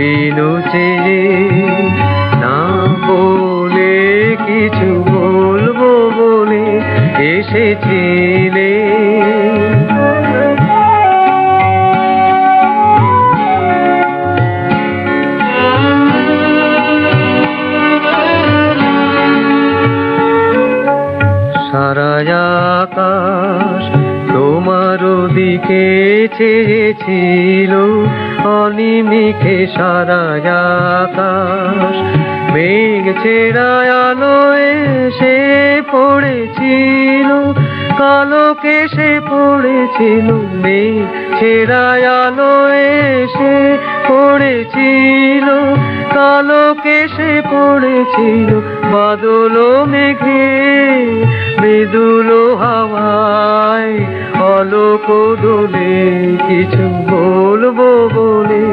দিন চেয়ে না বলে কিছু বলবো বলে এসেছিলে। সারা আকাশ তোমার দিকে চেয়েছিল, অনিমিষে সারা আকাশ মেঘ ছেড়া আলো এসে পড়েছিল, কালো কেশে পড়েছিল। মেঘ ছেড়া আলো এসে পড়েছিল, কালো কেশে পড়েছিল। বাদল মেঘে মৃদুল হাওয়ায় অলোক দোলে কিছু বলবো বলে